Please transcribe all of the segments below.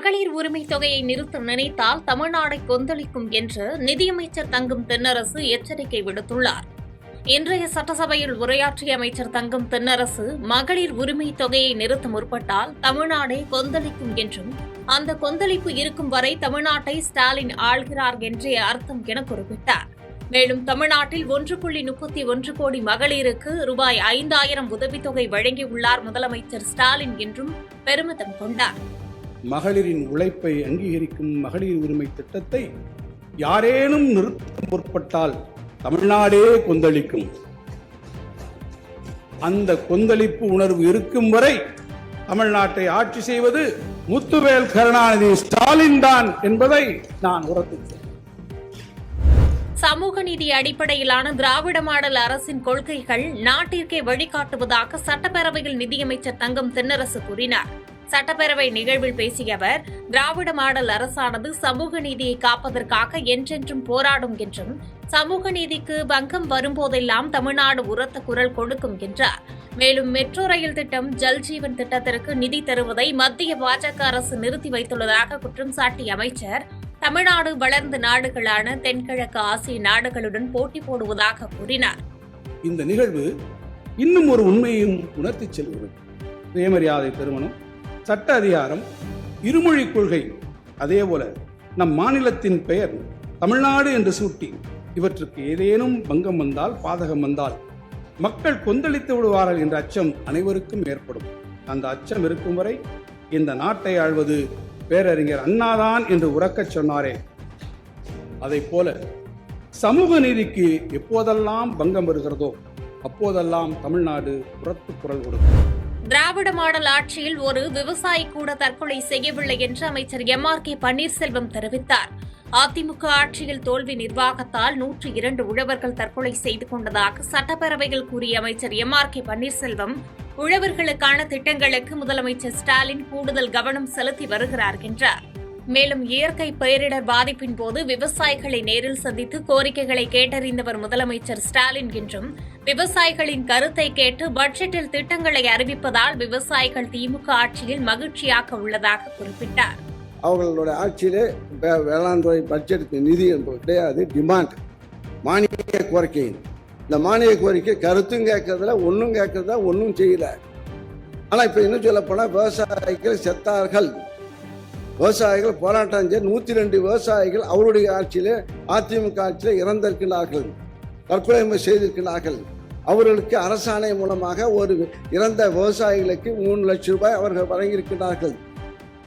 மகளிர் உரிமை தொகையை நிறுத்த நினைத்தால் தமிழ்நாடை கொந்தளிக்கும் என்று நிதியமைச்சர் தங்கம் தென்னரசு எச்சரிக்கை விடுத்துள்ளார். இன்றைய சட்டசபையில் உரையாற்றிய அமைச்சர் தங்கம் தென்னரசு மகளிர் உரிமை தொகையை நிறுத்த முற்பட்டால் தமிழ்நாடே கொந்தளிக்கும் என்றும் அந்த கொந்தளிப்பு இருக்கும் வரை தமிழ்நாட்டை ஸ்டாலின் ஆள்கிறார் என்றே அர்த்தம் என குறிப்பிட்டார். மேலும் தமிழ்நாட்டில் 1.31 கோடி மகளிருக்கு ரூபாய் 5,000 உதவித்தொகை வழங்கியுள்ளார் முதலமைச்சர் ஸ்டாலின் என்றும் பெருமிதம் கொண்டார். மகளிரின் உழைப்பை அங்கீகரிக்கும் மகளிர் உரிமை திட்டத்தை யாரேனும் நிறுத்த முற்பட்டால் தமிழ்நாடே கொந்தளிக்கும். அந்த கொந்தளிப்பு உணர்வு இருக்கும் வரை தமிழ்நாட்டை ஆட்சி செய்வது முத்துவேல் கருணாநிதி ஸ்டாலின் தான் என்பதை நான் உறுதிப்படுத்துகிறேன். சமூக நீதி அடிப்படையிலான திராவிட மாடல் அரசின் கொள்கைகள் நாட்டிற்கே வழிகாட்டுவதாக சட்டப்பேரவையில் நிதியமைச்சர் தங்கம் தென்னரசு கூறினார். சட்டப்பேரவை நிகழ்வில் பேசிய அவர், திராவிட மாடல் அரசானது சமூக நீதியை காப்பதற்காக என்றென்றும் போராடும் என்றும் சமூக நீதிக்கு பங்கம் வரும்போதெல்லாம் தமிழ்நாடு உரத்த குரல் கொடுக்கும் என்றார். மேலும் மெட்ரோ ரயில் திட்டம், ஜல்ஜீவன் திட்டத்திற்கு நிதி தருவதை மத்திய பாஜக அரசு நிறுத்தி வைத்துள்ளதாக குற்றம் சாட்டிய அமைச்சர், தமிழ்நாடு வளர்ந்த நாடுகளான தென்கிழக்கு ஆசிய நாடுகளுடன் போட்டி போடுவதாக கூறினார். இந்த நிகழ்வு இன்னும் ஒரு உண்மையையும் உணர்த்தி செல்கிறது. சுயமரியாதை திருமணம், சட்ட அதிகாரம், இருமொழி கொள்கை, அதேபோல நம் மாநிலத்தின் பெயர் தமிழ்நாடு என்று சூட்டி இவற்றுக்கு ஏதேனும் பங்கம் வந்தால், பாதகம் வந்தால் மக்கள் கொந்தளித்து விடுவார்கள் என்ற அச்சம் அனைவருக்கும் ஏற்படும். அந்த அச்சம் இருக்கும் வரை இந்த நாட்டை ஆள்வது பேரறிஞர் அண்ணாதான் என்று உரக்கச் சொன்னாரே, அதைப் போல சமூக நீதிக்கு எப்போதெல்லாம் பங்கம் வருகிறதோ அப்போதெல்லாம் தமிழ்நாடு புறத்து குரல் கொடுக்கும். திராவிட மாடல் ஆட்சியில் ஒரு விவசாயி கூட தற்கொலை செய்யவில்லை என்று அமைச்சர் எம்.ஆர்.கே. பன்னீர்செல்வம் தெரிவித்தார். அதிமுக ஆட்சியில் தோல்வி நிர்வாகத்தால் 102 உழவர்கள் தற்கொலை செய்து கொண்டதாக சட்டப்பேரவையில் கூறிய அமைச்சர் எம்.ஆர்.கே. பன்னீர்செல்வம், உழவர்களுக்கான திட்டங்களுக்கு முதலமைச்சர் ஸ்டாலின் கூடுதல் கவனம் செலுத்தி வருகிறார் என்றார். மேலும் இயற்கை பேரிடர் பாதிப்பின் போது விவசாயிகளை நேரில் சந்தித்து கோரிக்கைகளை கேட்டறிந்தவர் முதலமைச்சர் ஸ்டாலின் என்றும், விவசாயிகளின் கருத்தை கேட்டு பட்ஜெட்டில் திட்டங்களை அறிவிப்பதால் விவசாயிகள் திமுக ஆட்சியில் மகிழ்ச்சியாக உள்ளதாக குறிப்பிட்டார். அவர்களோட ஆட்சியிலே வேளாண் துறை பட்ஜெட்டுக்கு நிதி என்பது கிடையாது, டிமாண்ட், மானிய கோரிக்கை. இந்த மானிய கோரிக்கை கருத்தும் கேட்கறதுல ஒன்றும் கேட்கறதா ஒன்றும் செய்யல. ஆனால் இப்போ இன்னும் சொல்ல போனால் விவசாயிகள் செத்தார்கள், விவசாயிகள் போராட்டம் செய்ய 102 விவசாயிகள் அவருடைய ஆட்சியிலே அதிமுக ஆட்சியில் இறந்திருக்கிறார்கள், தற்கொலை செய்திருக்கிறார்கள். அவர்களுக்கு அரசாணை மூலமாக ஒரு இறந்த விவசாயிகளுக்கு 3 லட்சம் ரூபாய் அவர்கள் வழங்கியிருக்கிறார்கள்.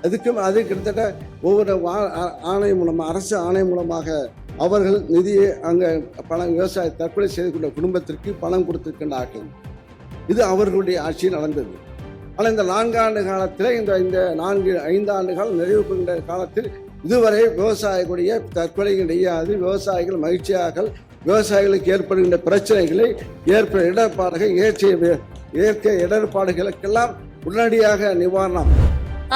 அது கிட்டத்தட்ட ஒவ்வொரு ஆணை மூலமாக, அரசு ஆணை மூலமாக அவர்கள் நிதியை அங்கே பணம் விவசாய தற்கொலை செய்து கொண்ட குடும்பத்திற்கு பணம் கொடுத்திருக்கின்றார்கள். இது அவர்களுடைய ஆட்சியில் நடந்தது. ஆனால் இந்த 4 ஆண்டு காலத்தில், இந்த 4-5 ஆண்டு காலம் நிறைவு பெறுகின்ற காலத்தில் இதுவரை விவசாயிகளுடைய தற்கொலை கிடையாது. விவசாயிகள் மகிழ்ச்சியாக விவசாயிகளுக்கு ஏற்படுகின்ற பிரச்சனைகளை, இயற்கை இடர்பாடுகளுக்கெல்லாம் உடனடியாக நிவாரணம்.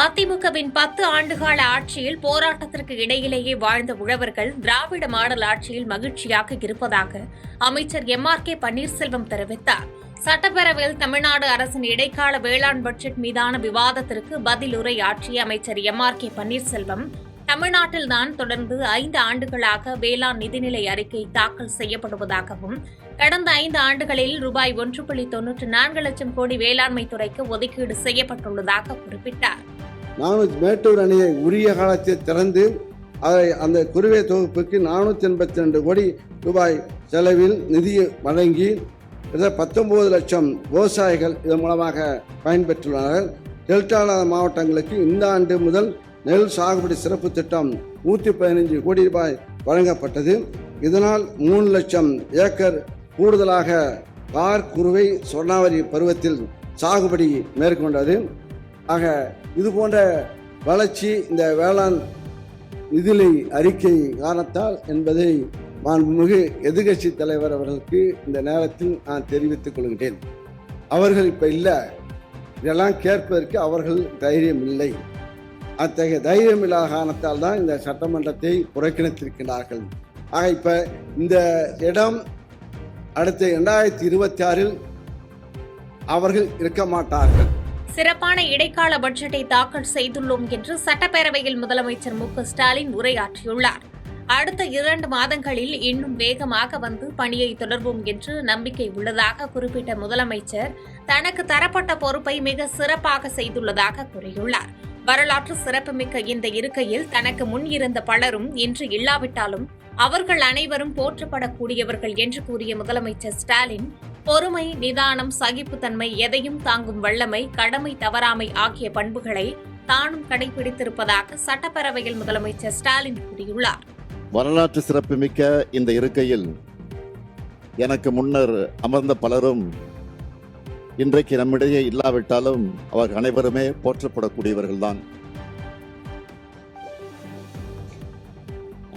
அதிமுகவின் 10 ஆண்டுகால ஆட்சியில் போராட்டத்திற்கு இடையிலேயே வாழ்ந்த உழவர்கள் திராவிட மாடல் ஆட்சியில் மகிழ்ச்சியாக இருப்பதாக அமைச்சர் எம்.ஆர்.கே. பன்னீர்செல்வம் தெரிவித்தார். சட்டப்பேரவையில் தமிழ்நாடு அரசின் இடைக்கால வேளாண் பட்ஜெட் மீதான விவாதத்திற்கு பதில் உரையாற்றிய அமைச்சர் எம்.ஆர்.கே. பன்னீர்செல்வம், தமிழ்நாட்டில்தான் தொடர்ந்து 5 ஆண்டுகளாக வேளாண் நிதிநிலை அறிக்கை தாக்கல் செய்யப்படுவதாகவும், கடந்த 5 ஆண்டுகளில் ரூபாய் 1.94 லட்சம் கோடி வேளாண்மை துறைக்கு ஒதுக்கீடு செய்யப்பட்டுள்ளதாக குறிப்பிட்டார். மேட்டூர் அணையை உரிய காலத்தில் திறந்து அந்த குறுவை தொகுப்புக்கு 482 கோடி ரூபாய் செலவில் நிதி வழங்கி 19 லட்சம் விவசாயிகள் இதன் மூலமாக பயன்பெற்றுள்ளனர். டெல்டா மாவட்டங்களுக்கு இந்த ஆண்டு முதல் நெல் சாகுபடி சிறப்பு திட்டம் 115 கோடி ரூபாய் வழங்கப்பட்டது. இதனால் 3 லட்சம் ஏக்கர் கூடுதலாக குறுவை சொர்ணாவரி பருவத்தில் சாகுபடி மேற்கொண்டது. ஆக இது போன்ற வளர்ச்சி இந்த வேளாண் நிதிநிலை அறிக்கை காரணத்தால் என்பதை மாண்புமிகு எதிர்க்கட்சி தலைவர் அவர்களுக்கு இந்த நேரத்தில் நான் தெரிவித்துக் கொள்கிறேன். அவர்கள் இப்போ இல்லை, இதெல்லாம் கேட்பதற்கு அவர்கள் தைரியம் இல்லை. அத்தகைய தைரியம் இல்லாத காரணத்தால் தான் இந்த சட்டமன்றத்தை புறக்கணித்திருக்கிறார்கள். ஆக இப்போ இந்த இடம் அடுத்த 2026 அவர்கள் இருக்க மாட்டார்கள். சிறப்பான இடைக்கால பட்ஜெட்டை தாக்கல் செய்துள்ளோம் என்று சட்டப்பேரவையில் முதலமைச்சர் மு.க.ஸ்டாலின் உரையாற்றியுள்ளார். அடுத்த 2 மாதங்களில் இன்னும் வேகமாக வந்து பணியை தொடர்வோம் என்று நம்பிக்கை உள்ளதாக குறிப்பிட்ட முதலமைச்சர் தனக்கு தரப்பட்ட பொறுப்பை மிக சிறப்பாக செய்துள்ளதாக கூறியுள்ளார். வரலாற்று சிறப்புமிக்க இந்த இருக்கையில் தனக்கு முன் இருந்த பலரும் இன்று இல்லாவிட்டாலும் அவர்கள் அனைவரும் போற்றப்படக்கூடியவர்கள் என்று கூறிய முதலமைச்சர் ஸ்டாலின், பொறுமை, நிதானம், சகிப்புத்தன்மை, எதையும் தாங்கும் வல்லமை, கடமை தவறாமை ஆகிய பண்புகளை தானும் கடைபிடித்திருப்பதாக சட்டப்பேரவையில் முதலமைச்சர் ஸ்டாலின் கூறியுள்ளார். வரலாற்று சிறப்புமிக்க இந்த இருக்கையில் எனக்கு முன்னர் அமர்ந்த பலரும் இன்றைக்கு நம்மிடையே இல்லாவிட்டாலும் அவர்கள் அனைவருமே போற்றப்படக்கூடியவர்கள்தான்.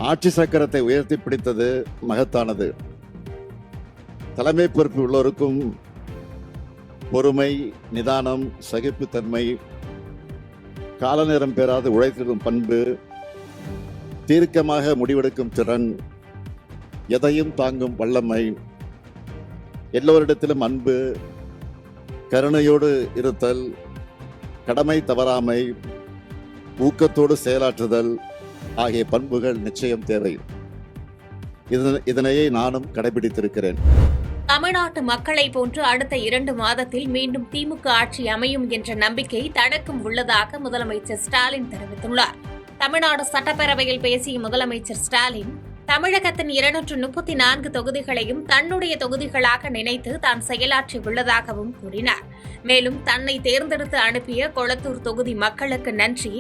ஆட்சி சக்கரத்தை உயர்த்தி பிடித்தது மகத்தானது. தலைமை பொறுப்பு உள்ளோருக்கும் பொறுமை, நிதானம், சகிப்புத்தன்மை, கால நேரம் பெறாது உழைத்திடும் பண்பு, தீர்க்கமாக முடிவெடுக்கும் திறன், எதையும் தாங்கும் வல்லமை, எல்லோரிடத்திலும் அன்பு, கருணையோடு இருத்தல், கடமை தவறாமை, ஊக்கத்தோடு செயலாற்றுதல் ஆகிய பண்புகள் நிச்சயம் தேவை. இதனையே நானும் கடைபிடித்திருக்கிறேன். தமிழ்நாட்டு மக்களை போன்று அடுத்த 2 மாதத்தில் மீண்டும் திமுக ஆட்சி அமையும் என்ற நம்பிக்கை தனக்கும் உள்ளதாக முதலமைச்சர் ஸ்டாலின் தெரிவித்துள்ளார். தமிழ்நாடு சட்டப்பேரவையில் பேசிய முதலமைச்சர் ஸ்டாலின், தமிழகத்தின் 234 தொகுதிகளையும் தன்னுடைய தொகுதிகளாக நினைத்து தான் செயலாற்றி உள்ளதாகவும் கூறினார். மேலும் தன்னை தேர்ந்தெடுத்து அனுப்பிய கொளத்தூர் தொகுதி மக்களுக்கு நன்றி,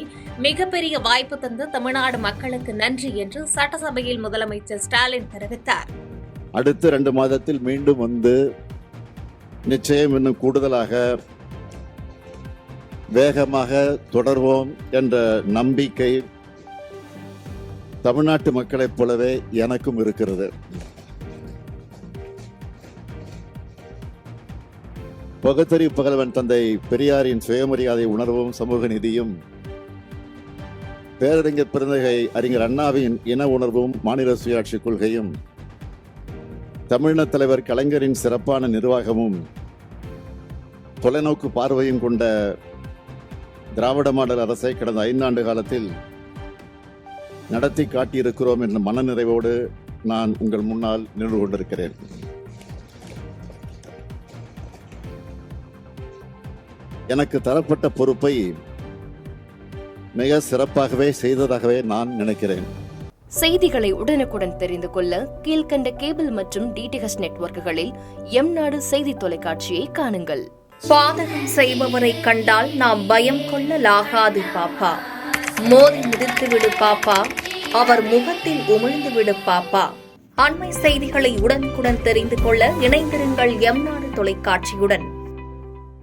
மிகப்பெரிய வாய்ப்பு தந்த தமிழ்நாடு மக்களுக்கு நன்றி என்று சட்டசபையில் முதலமைச்சர் ஸ்டாலின் தெரிவித்தார். அடுத்த 2 மாதத்தில் மீண்டும் வந்து நிச்சயம் இன்னும் கூடுதலாக வேகமாக தொடர்வோம் என்ற நம்பிக்கை தமிழ்நாட்டு மக்களைப் போலவே எனக்கும் இருக்கிறது. பகுத்தறிவு புகழ்வன் தந்தை பெரியாரின் சுயமரியாதை உணர்வும் சமூக நீதியும், பேரறிஞர் பெருந்தகை அறிஞர் அண்ணாவின் இன உணர்வும் மாநில சுயாட்சி கொள்கையும், தமிழின தலைவர் கலைஞரின் சிறப்பான நிர்வாகமும், தொலைநோக்கு பார்வையும் கொண்ட திராவிட மாடல் அரசை கடந்த 5 ஆண்டு காலத்தில் நடத்தி காட்டியிருக்கிறோம் என்ற மனநிறைவோடு நான் உங்கள் முன்னால் நின்று கொண்டிருக்கிறேன். எனக்கு தரப்பட்ட பொறுப்பை மிக சிறப்பாகவே செய்ததாகவே நான் நினைக்கிறேன். செய்திகளை உடனுக்குடன் தெரிந்து கொள்ள கீழ்கண்ட கேபிள் மற்றும் டிடிஎச் நெட்வொர்க்குகளில் எம்நாடு செய்தி தொலைக்காட்சியை காணுங்கள். பாதகம் செய்பவரை கண்டால் நாம் பயம் கொள்ளலாகாது பாப்பா. மோதி மிதித்துவிடு பாப்பா, அவர் முகத்தில் உமிழ்ந்துவிடு பாப்பா. அண்மை செய்திகளை உடனுக்குடன் தெரிந்து கொள்ள இணைந்திருங்கள் எம்நாடு தொலைக்காட்சியுடன்.